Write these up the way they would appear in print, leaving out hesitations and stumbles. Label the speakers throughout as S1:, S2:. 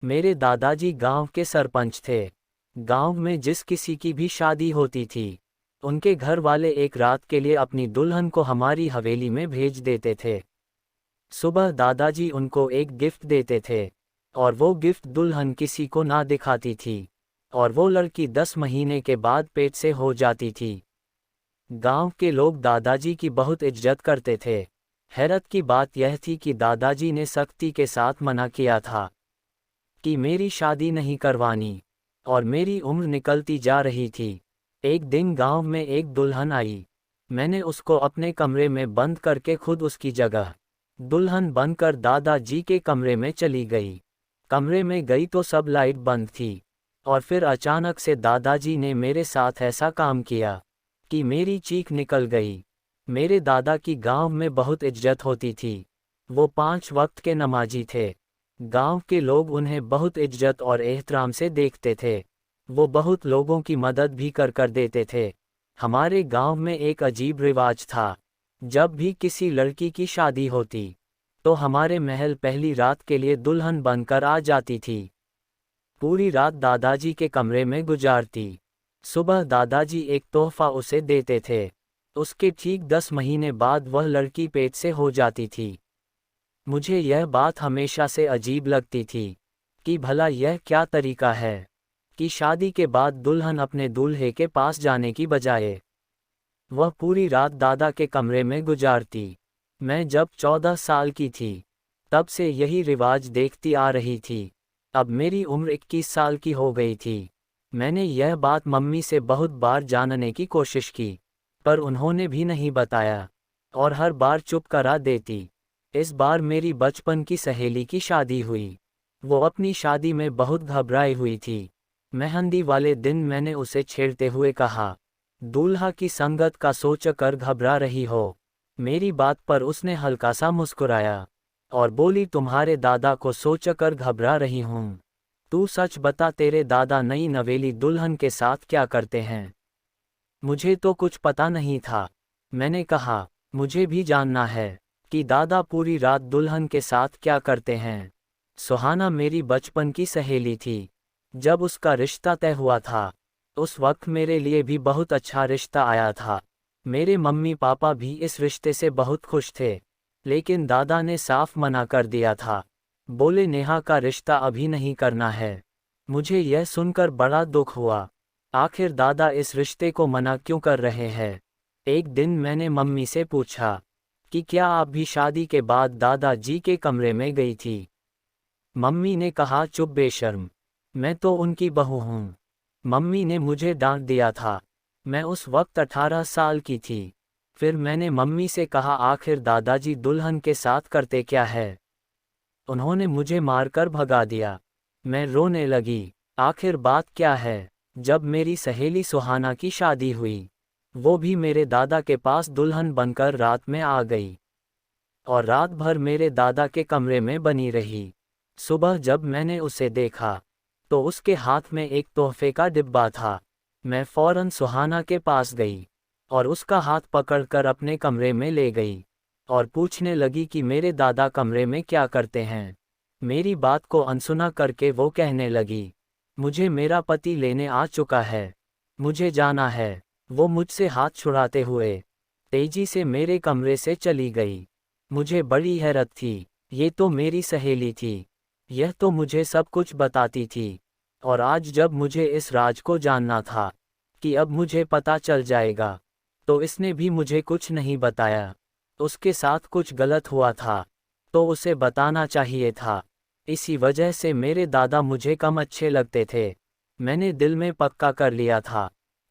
S1: मेरे दादाजी गांव के सरपंच थे। गांव में जिस किसी की भी शादी होती थी, उनके घर वाले एक रात के लिए अपनी दुल्हन को हमारी हवेली में भेज देते थे। सुबह दादाजी उनको एक गिफ्ट देते थे, और वो गिफ्ट दुल्हन किसी को ना दिखाती थी, और वो लड़की 10 महीने के बाद पेट से हो जाती थी। गांव के लोग दादाजी की बहुत इज्जत करते थे। हैरत की बात यह थी कि दादाजी ने सख्ती के साथ मना किया था कि मेरी शादी नहीं करवानी, और मेरी उम्र निकलती जा रही थी। एक दिन गांव में एक दुल्हन आई। मैंने उसको अपने कमरे में बंद करके खुद उसकी जगह दुल्हन बनकर दादाजी के कमरे में चली गई। कमरे में गई तो सब लाइट बंद थी, और फिर अचानक से दादाजी ने मेरे साथ ऐसा काम किया कि मेरी चीख निकल गई। मेरे दादा की गांव में बहुत इज्जत होती थी। वो 5 वक्त के नमाजी थे। गांव के लोग उन्हें बहुत इज्जत और एहतराम से देखते थे। वो बहुत लोगों की मदद भी कर देते थे। हमारे गांव में एक अजीब रिवाज था। जब भी किसी लड़की की शादी होती, तो हमारे महल पहली रात के लिए दुल्हन बनकर आ जाती थी। पूरी रात दादाजी के कमरे में गुजारती। सुबह दादाजी एक तोहफा उसे देते थे। उसके ठीक 10 महीने बाद वह लड़की पेट से हो जाती थी। मुझे यह बात हमेशा से अजीब लगती थी कि भला यह क्या तरीका है कि शादी के बाद दुल्हन अपने दूल्हे के पास जाने की बजाय वह पूरी रात दादा के कमरे में गुजारती। मैं जब 14 साल की थी, तब से यही रिवाज देखती आ रही थी। अब मेरी उम्र 21 साल की हो गई थी। मैंने यह बात मम्मी से बहुत बार जानने की कोशिश की, पर उन्होंने भी नहीं बताया, और हर बार चुप करा देती। इस बार मेरी बचपन की सहेली की शादी हुई। वो अपनी शादी में बहुत घबराई हुई थी। मेहंदी वाले दिन मैंने उसे छेड़ते हुए कहा, दूल्हा की संगत का सोचकर घबरा रही हो। मेरी बात पर उसने हल्का सा मुस्कुराया और बोली, तुम्हारे दादा को सोचकर घबरा रही हूँ। तू सच बता, तेरे दादा नई नवेली दुल्हन के साथ क्या करते हैं? मुझे तो कुछ पता नहीं था। मैंने कहा, मुझे भी जानना है कि दादा पूरी रात दुल्हन के साथ क्या करते हैं। सुहाना मेरी बचपन की सहेली थी। जब उसका रिश्ता तय हुआ था, उस वक्त मेरे लिए भी बहुत अच्छा रिश्ता आया था। मेरे मम्मी पापा भी इस रिश्ते से बहुत खुश थे, लेकिन दादा ने साफ मना कर दिया था। बोले, नेहा का रिश्ता अभी नहीं करना है। मुझे यह सुनकर बड़ा दुख हुआ। आखिर दादा इस रिश्ते को मना क्यों कर रहे हैं? एक दिन मैंने मम्मी से पूछा कि क्या आप भी शादी के बाद दादाजी के कमरे में गई थी? मम्मी ने कहा, चुप बेशर्म, मैं तो उनकी बहू हूँ। मम्मी ने मुझे डांट दिया था। मैं उस वक्त 18 साल की थी। फिर मैंने मम्मी से कहा, आखिर दादाजी दुल्हन के साथ करते क्या है? उन्होंने मुझे मारकर भगा दिया। मैं रोने लगी। आखिर बात क्या है? जब मेरी सहेली सुहाना की शादी हुई, वो भी मेरे दादा के पास दुल्हन बनकर रात में आ गई, और रात भर मेरे दादा के कमरे में बनी रही। सुबह जब मैंने उसे देखा, तो उसके हाथ में एक तोहफे का डिब्बा था। मैं फौरन सुहाना के पास गई और उसका हाथ पकड़कर अपने कमरे में ले गई, और पूछने लगी कि मेरे दादा कमरे में क्या करते हैं। मेरी बात को अनसुना करके वो कहने लगी, मुझे मेरा पति लेने आ चुका है, मुझे जाना है। वो मुझसे हाथ छुड़ाते हुए तेजी से मेरे कमरे से चली गई। मुझे बड़ी हैरत थी। ये तो मेरी सहेली थी। यह तो मुझे सब कुछ बताती थी, और आज जब मुझे इस राज को जानना था कि अब मुझे पता चल जाएगा, तो इसने भी मुझे कुछ नहीं बताया। उसके साथ कुछ गलत हुआ था, तो उसे बताना चाहिए था। इसी वजह से मेरे दादा मुझे कम अच्छे लगते थे। मैंने दिल में पक्का कर लिया था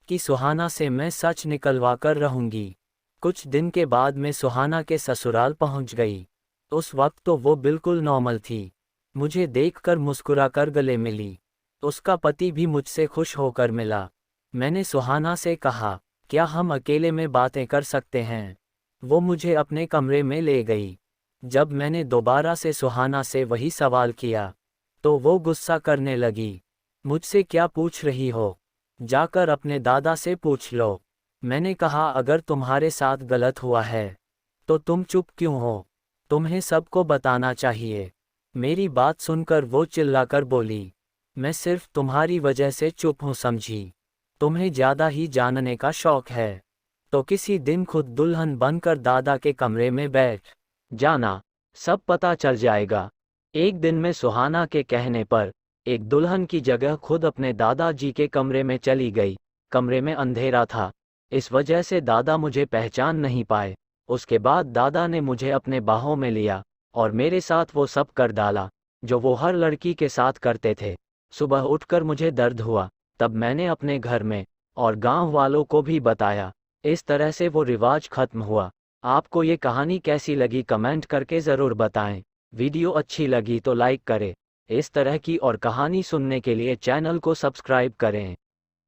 S1: कि सुहाना से मैं सच निकलवा कर रहूंगी। कुछ दिन के बाद मैं सुहाना के ससुराल पहुंच गई। उस वक्त तो वो बिल्कुल नॉर्मल थी। मुझे देखकर मुस्कुराकर गले मिली। उसका पति भी मुझसे खुश होकर मिला। मैंने सुहाना से कहा, क्या हम अकेले में बातें कर सकते हैं? वो मुझे अपने कमरे में ले गई। जब मैंने दोबारा से सुहाना से वही सवाल किया, तो वो गुस्सा करने लगी। मुझसे क्या पूछ रही हो? जाकर अपने दादा से पूछ लो। मैंने कहा, अगर तुम्हारे साथ गलत हुआ है, तो तुम चुप क्यों हो? तुम्हें सबको बताना चाहिए। मेरी बात सुनकर वो चिल्लाकर बोली, मैं सिर्फ तुम्हारी वजह से चुप हूँ समझी। तुम्हें ज़्यादा ही जानने का शौक है। तो किसी दिन खुद दुल्हन बनकर दादा के कमरे में बैठ जाना, सब पता चल जाएगा। एक दिन में सुहाना के कहने पर एक दुल्हन की जगह खुद अपने दादाजी के कमरे में चली गई। कमरे में अंधेरा था, इस वजह से दादा मुझे पहचान नहीं पाए। उसके बाद दादा ने मुझे अपने बाहों में लिया और मेरे साथ वो सब कर डाला जो वो हर लड़की के साथ करते थे। सुबह उठकर मुझे दर्द हुआ, तब मैंने अपने घर में और गांव वालों को भी बताया। इस तरह से वो रिवाज खत्म हुआ। आपको ये कहानी कैसी लगी कमेंट करके ज़रूर बताएं। वीडियो अच्छी लगी तो लाइक करें। इस तरह की और कहानी सुनने के लिए चैनल को सब्सक्राइब करें।